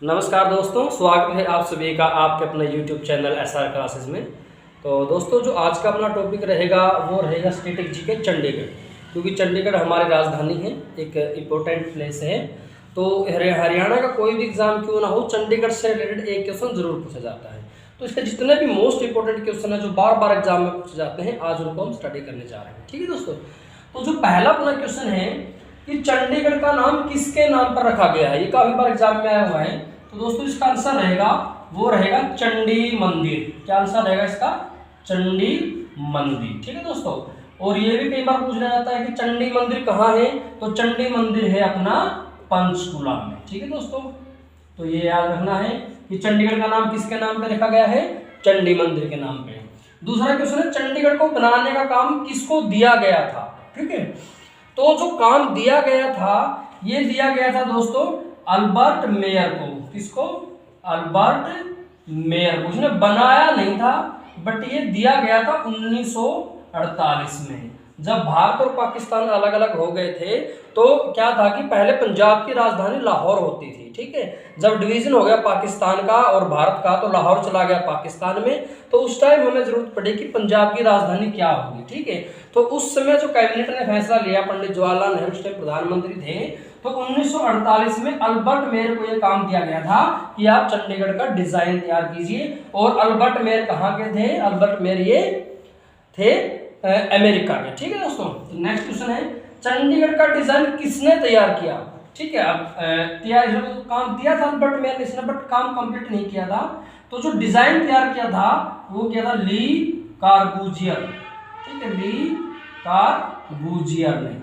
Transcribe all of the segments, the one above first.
नमस्कार दोस्तों, स्वागत है आप सभी का आपके अपने YouTube चैनल SR क्लासेस में। तो दोस्तों, जो आज का अपना टॉपिक रहेगा वो रहेगा स्टेटिक जीके चंडीगढ़, क्योंकि चंडीगढ़ हमारी राजधानी है, एक इम्पोर्टेंट प्लेस है। तो हरियाणा का कोई भी एग्जाम क्यों ना हो, चंडीगढ़ से रिलेटेड एक क्वेश्चन जरूर पूछा जाता है। तो इसके जितने भी मोस्ट इंपॉर्टेंट क्वेश्चन है जो बार बार एग्जाम में पूछे जाते हैं, आज उनको हम स्टडी करने जा रहे हैं। ठीक है दोस्तों, तो जो पहला अपना क्वेश्चन है कि चंडीगढ़ का नाम किसके नाम पर रखा गया है, ये काफी बार एग्जाम में आया हुआ है। तो दोस्तों, इसका आंसर रहेगा वो रहेगा चंडी मंदिर। क्या आंसर रहेगा इसका? चंडी मंदिर। ठीक है दोस्तों, और ये भी कई बार पूछा जाता है कि चंडी मंदिर कहाँ है, तो चंडी मंदिर है अपना पंचकुला में। ठीक है दोस्तों, तो ये याद रखना है कि चंडीगढ़ का नाम किसके नाम पे रखा गया है, चंडी मंदिर के नाम पे। दूसरा क्वेश्चन है, चंडीगढ़ को बनाने का काम किसको दिया गया था। ठीक है, तो जो काम दिया गया था, ये दिया गया था दोस्तों अल्बर्ट मेयर को। किसको? अल्बर्ट मेयर को। उसने बनाया नहीं था, बट ये दिया गया था 1948 में, जब भारत और पाकिस्तान अलग अलग हो गए थे। तो क्या था कि पहले पंजाब की राजधानी लाहौर होती थी। ठीक है, जब डिवीजन हो गया पाकिस्तान का और भारत का, तो लाहौर चला गया पाकिस्तान में। तो उस टाइम हमें जरूरत पड़ी कि पंजाब की राजधानी क्या होगी। ठीक है, तो उस समय जो कैबिनेट ने फैसला लिया, पंडित जवाहरलाल नेहरू उस टाइम प्रधानमंत्री थे, तो 1948 में अल्बर्ट मेयर को यह काम दिया गया था कि आप चंडीगढ़ का डिजाइन तैयार कीजिए। और अल्बर्ट मेयर कहाँ के थे? अल्बर्ट मेयर ये थे अमेरिका के। ठीक है दोस्तों, नेक्स्ट क्वेश्चन है, चंडीगढ़ का डिजाइन किसने तैयार किया। ठीक है, अब तैयार काम दिया था अल्बर्ट मेयर ने, बट काम कंप्लीट नहीं किया था। तो जो डिजाइन तैयार किया था वो किया था ली कार्बूजियर। ठीक है, ली कार्बूजियर ने।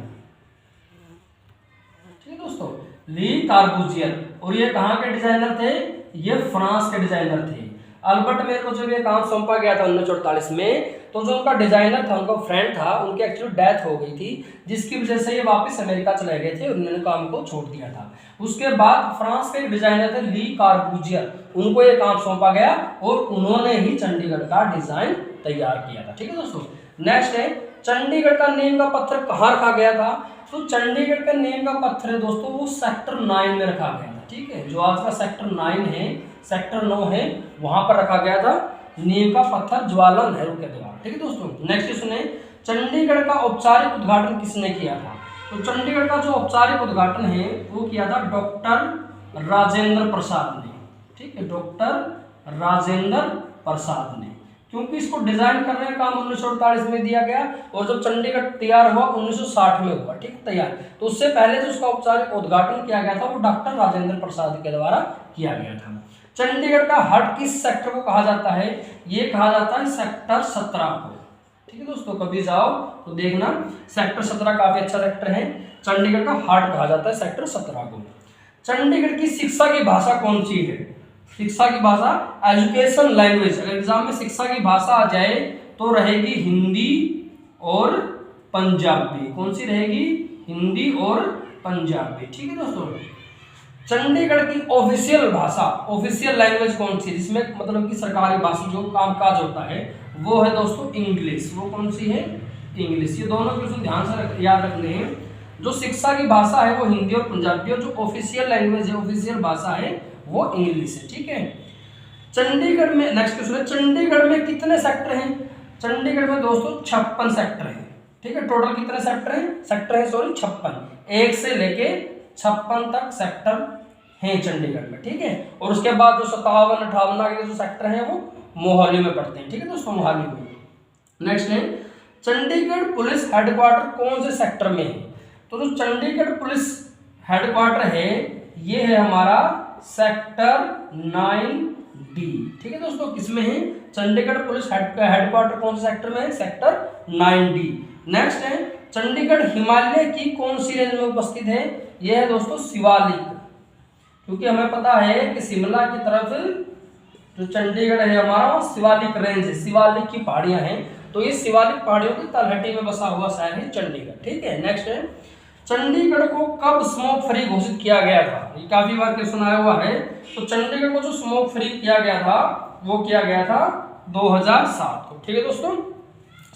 ठीक है दोस्तों, ली कार्बूजियर। और ये कहाँ के डिजाइनर थे? ये फ्रांस के डिजाइनर थे। अल्बर्ट मेयर को जब ये काम सौंपा गया था 1948 में, तो जो उनका डिजाइनर था, उनका फ्रेंड था, उनकी एक्चुअली डेथ हो गई थी, जिसकी वजह से ये वापस अमेरिका चले गए थे और उन्होंने काम को छोड़ दिया था। उसके बाद फ्रांस के डिजाइनर थे ली कार्बूजियर, उनको ये काम सौंपा गया और उन्होंने ही चंडीगढ़ का डिजाइन तैयार किया था। ठीक है दोस्तों, नेक्स्ट है, चंडीगढ़ का नींव का पत्थर कहाँ रखा गया था। तो चंडीगढ़ का नींव का पत्थर है दोस्तों, वो सेक्टर 9 में रखा गया था। ठीक है, जो आज का सेक्टर 9 है, सेक्टर 9 है, वहां पर रखा गया था नींव का पत्थर जवाहरलाल नेहरू के द्वारा। ठीक है दोस्तों, नेक्स्ट क्वेश्चन है, चंडीगढ़ का औपचारिक उद्घाटन किसने किया था। तो चंडीगढ़ का जो औपचारिक उद्घाटन है वो किया था डॉक्टर राजेंद्र प्रसाद ने। ठीक है, डॉक्टर राजेंद्र प्रसाद ने, क्योंकि इसको डिजाइन करने का काम 1948 में दिया गया और जब चंडीगढ़ तैयार हुआ 1960 में हुआ। ठीक है, तैयार। तो उससे पहले जो उसका औपचारिक उद्घाटन किया गया था वो डॉक्टर राजेंद्र प्रसाद के द्वारा किया गया था। चंडीगढ़ का हट किस सेक्टर को कहा जाता है? ये कहा जाता है सेक्टर 17 को। ठीक है दोस्तों, कभी जाओ तो देखना, सेक्टर 17 काफी अच्छा सेक्टर है। चंडीगढ़ का हार्ट कहा जाता है सेक्टर 17 को। चंडीगढ़ की शिक्षा की भाषा कौन सी है? शिक्षा की भाषा, एजुकेशन लैंग्वेज, अगर एग्जाम में शिक्षा की भाषा आ जाए तो रहेगी हिंदी और पंजाबी। कौन सी रहेगी? हिंदी और पंजाबी। ठीक है दोस्तों, चंडीगढ़ की ऑफिशियल भाषा, ऑफिशियल लैंग्वेज कौन सी, जिसमें मतलब कि सरकारी भाषा जो कामकाज होता है, वो है दोस्तों इंग्लिश। वो कौन सी है? इंग्लिश। ये दोनों क्वेश्चन ध्यान से याद रखने हैं। जो शिक्षा की भाषा है वो हिंदी और पंजाबी, और जो ऑफिशियल लैंग्वेज है, ऑफिशियल भाषा है, वो इंग्लिश है। ठीक है, चंडीगढ़ में नेक्स्ट क्वेश्चन है, चंडीगढ़ में कितने सेक्टर हैं? चंडीगढ़ में दोस्तों 56 सेक्टर हैं। ठीक है, टोटल कितने सेक्टर हैं? सेक्टर है 56, 1 से लेके 56 तक सेक्टर हैं चंडीगढ़ में। ठीक है, और उसके बाद जो 57, 58 के जो सेक्टर हैं वो मोहाली में पड़ते हैं। ठीक है दोस्तों, मोहाली में। नेक्स्ट है, चंडीगढ़ पुलिस हेडक्वार्टर कौन से सेक्टर में है? तो जो चंडीगढ़ पुलिस हेडक्वार्टर है ये है हमारा सेक्टर 9D। ठीक है दोस्तों, किसमें है? चंडीगढ़ पुलिस हेडक्वार्टर कौन से सेक्टर में है? Sector 9D। नेक्स्ट है, चंडीगढ़ हिमालय की कौन सी रेंज में उपस्थित है? यह है दोस्तों शिवालिक, क्योंकि हमें पता है कि शिमला की तरफ जो चंडीगढ़ है हमारा शिवालिक रेंज है, शिवालिक की पहाड़ियां हैं। तो ये शिवालिक पहाड़ियों की तलहटी में बसा हुआ शहर है चंडीगढ़। ठीक है, नेक्स्ट है, चंडीगढ़ को कब स्मोक फ्री घोषित किया गया था? ये काफी बार क्वेश्चन आया हुआ है। तो चंडीगढ़ को जो स्मोक फ्री किया गया था वो किया गया था 2007 को। ठीक है दोस्तों,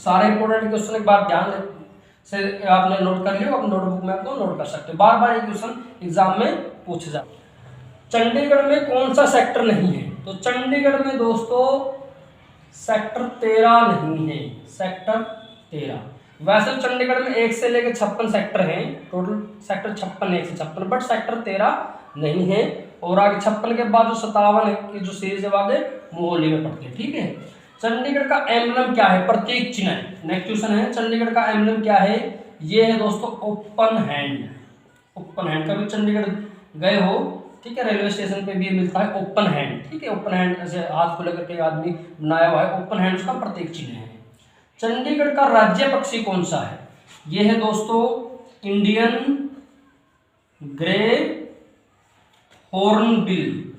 सारे इंपोर्टेंट क्वेश्चन एक बार ध्यान से आपने नोट कर लियो, अपने नोटबुक में आप नोट कर सकते हो, बार बार ये क्वेश्चन एग्जाम में पूछे जाते। चंडीगढ़ में कौन सा सेक्टर नहीं है? तो चंडीगढ़ में दोस्तों सेक्टर 13 नहीं है, सेक्टर 13। वैसे चंडीगढ़ में 1 से लेकर 56 सेक्टर हैं, टोटल सेक्टर 56 1 से 56, बट सेक्टर 13 नहीं है। और आगे 56 के बाद जो 57 की जो सीरीज है आगे मोहाली में पड़ती है, ठीक है। चंडीगढ़ का एम्बलम क्या है? प्रतीक चिन्ह। नेक्स्ट क्वेश्चन है, चंडीगढ़ का एम्बलम क्या है? ये है दोस्तों ओपन हैंड। ओपन हैंड, कभी चंडीगढ़ गए हो, ठीक है, रेलवे स्टेशन पे भी मिलता है ओपन हैंड, ठीक है। ओपन हैंड ऐसे हाथ को लेकर के आदमी बनाया हुआ है, ओपन हैंड उसका प्रतीक चिन्ह है। चंडीगढ़ का राज्य पक्षी कौन सा है? ये है दोस्तों इंडियन ग्रे हॉर्नबिल,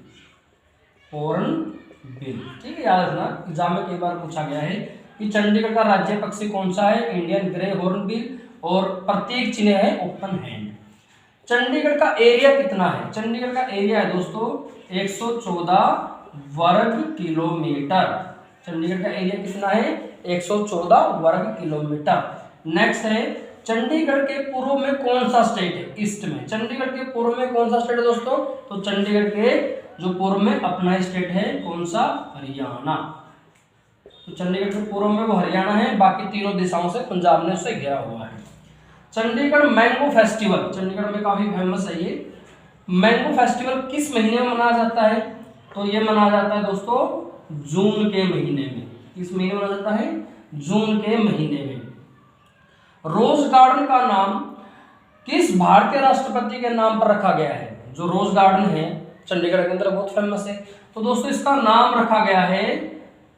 हॉर्नबिल, ठीक है, याद रखना, एग्जाम में कई बार पूछा गया है कि चंडीगढ़ का राज्य पक्षी कौन सा है? इंडियन ग्रे हॉर्नबिल, और प्रतीक चिन्ह है ओपन हैंड। चंडीगढ़ का एरिया कितना है? चंडीगढ़ का एरिया है दोस्तों 114 वर्ग किलोमीटर। चंडीगढ़ का एरिया कितना है? 114 वर्ग किलोमीटर। नेक्स्ट है, चंडीगढ़ के पूर्व में कौन सा स्टेट है? ईस्ट में। चंडीगढ़ के पूर्व में कौन सा स्टेट है दोस्तों? तो चंडीगढ़ के जो पूर्व में अपना स्टेट है कौन सा? हरियाणा। तो चंडीगढ़ के पूर्व में वो हरियाणा है, बाकी तीनों दिशाओं से पंजाब ने उसे घेरा हुआ है। चंडीगढ़ मैंगो फेस्टिवल, चंडीगढ़ में काफी फेमस है ये। मैंगो फेस्टिवल किस महीने में मनाया जाता है? तो ये मनाया जाता है दोस्तों जून के महीने में। किस महीने में मनाया जाता है? जून के महीने में। रोज गार्डन का नाम किस भारतीय राष्ट्रपति के नाम पर रखा गया है? जो रोज गार्डन है चंडीगढ़ के अंदर बहुत फेमस है, तो दोस्तों इसका नाम रखा गया है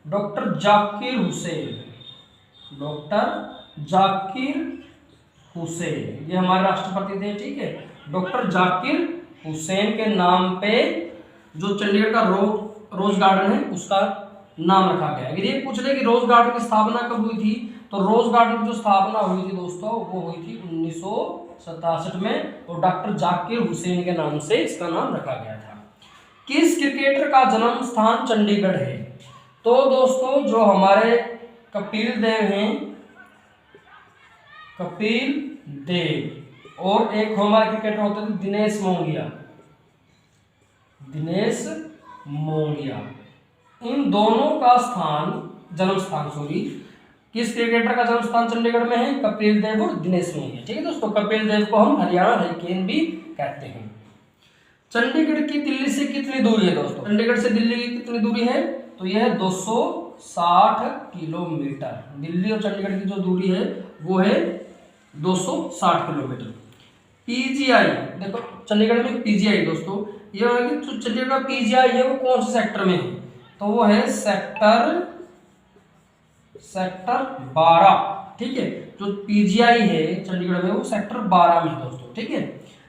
डॉक्टर जाकिर हुसैन। डॉक्टर जाकिर हुसैन, ये हमारे राष्ट्रपति थे, ठीक है। डॉक्टर जाकिर हुसैन के नाम पे जो चंडीगढ़ का रोज गार्डन है उसका नाम रखा गया है। अगर ये पूछ ले कि रोज गार्डन की स्थापना कब हुई थी, तो रोज गार्डन की जो स्थापना हुई थी दोस्तों वो हुई थी 1967 में, और डॉक्टर जाकिर हुसैन के नाम से इसका नाम रखा गया था। किस क्रिकेटर का जन्म स्थान चंडीगढ़ है? तो दोस्तों जो हमारे कपिल देव हैं, कपिल देव, और एक हमारे क्रिकेटर होते थे दिनेश मोंगिया, दिनेश मोंगिया, इन दोनों का जन्म स्थान किस क्रिकेटर का जन्म स्थान चंडीगढ़ में है? कपिल देव और दिनेश मोंगिया, ठीक है दोस्तों। कपिल देव को हम हरियाणा हरिकेन भी कहते हैं। चंडीगढ़ की दिल्ली से कितनी दूरी है दोस्तों? चंडीगढ़ से दिल्ली की कितनी दूरी है? तो यह है 260 किलोमीटर। दिल्ली और चंडीगढ़ की जो दूरी है वो है 260 किलोमीटर। पीजीआई, देखो चंडीगढ़ में पीजीआई दोस्तों, ये है कि जो चंडीगढ़ का पीजीआई है वो कौन से सेक्टर में है? तो वो है सेक्टर 12, ठीक है। जो पीजीआई है चंडीगढ़ में वो सेक्टर 12 में है दोस्तों, ठीक है।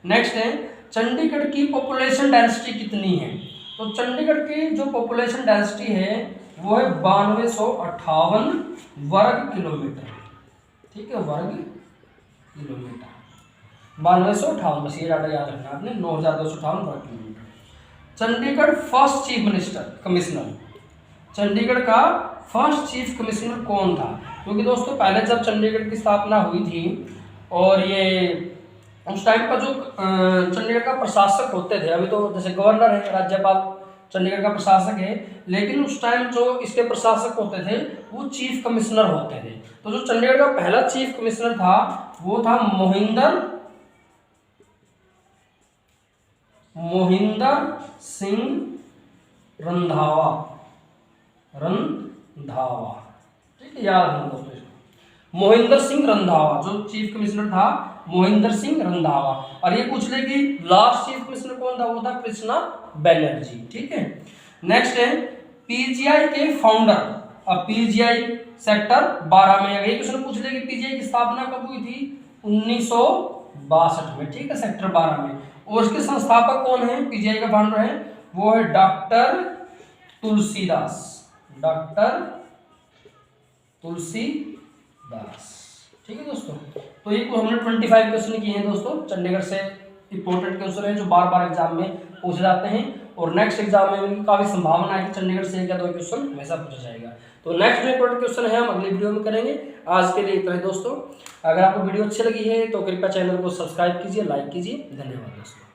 नेक्स्ट है, चंडीगढ़ की पॉपुलेशन डेंसिटी कितनी है? तो चंडीगढ़ की जो पॉपुलेशन डेंसिटी है वो है 9258 वर्ग किलोमीटर, ठीक है, वर्ग किलोमीटर 9258, बस ये डाटा याद रखना आपने, 9258 वर्ग kilometre. Chandigarh first chief minister commissioner, Chandigarh का फर्स्ट चीफ कमिश्नर कौन था? क्योंकि दोस्तों पहले जब चंडीगढ़ की स्थापना हुई थी और ये उस टाइम पर जो चंडीगढ़ का प्रशासक होते थे, अभी तो जैसे गवर्नर है, राज्यपाल चंडीगढ़ का प्रशासक है, लेकिन उस टाइम जो इसके प्रशासक होते थे वो चीफ कमिश्नर होते थे। तो जो चंडीगढ़ का पहला चीफ कमिश्नर था वो था मोहिंदर सिंह रंधावा, ठीक है, याद रखना दोस्तों इसको। मोहिंदर सिंह रंधावा जो चीफ कमिश्नर था, मोहिंदर सिंह रंधावा। और ये पूछ ले कि लास्ट चीफ कमिश्नर कौन था? वो था कृष्णा बनर्जी, ठीक है। नेक्स्ट है, पीजीआई के फाउंडर, अब पीजीआई सेक्टर 12 में, अगर क्वेश्चन पूछ ले कि पीजीआई की स्थापना कब हुई थी? 1962 में, ठीक है, सेक्टर 12 में। और उसके संस्थापक कौन है? पीजीआई का फाउंडर है वो है डॉक्टर तुलसीदास, डॉक्टर तुलसीदास, ठीक है दोस्तों। तो ये हमने 25 क्वेश्चन किए हैं दोस्तों, चंडीगढ़ से इंपॉर्टेंट क्वेश्चन है जो बार बार एग्जाम में पूछे जाते हैं, और नेक्स्ट एग्जाम में भी काफी संभावना है कि चंडीगढ़ से 1 या 2 क्वेश्चन हमेशा पूछा जाएगा। तो नेक्स्ट जो इंपॉर्टेंट क्वेश्चन है हम अगली वीडियो में करेंगे। आज के लिए इतना है दोस्तों। अगर आपको वीडियो अच्छी लगी है तो कृपया चैनल को सब्सक्राइब कीजिए, लाइक कीजिए। धन्यवाद दोस्तों।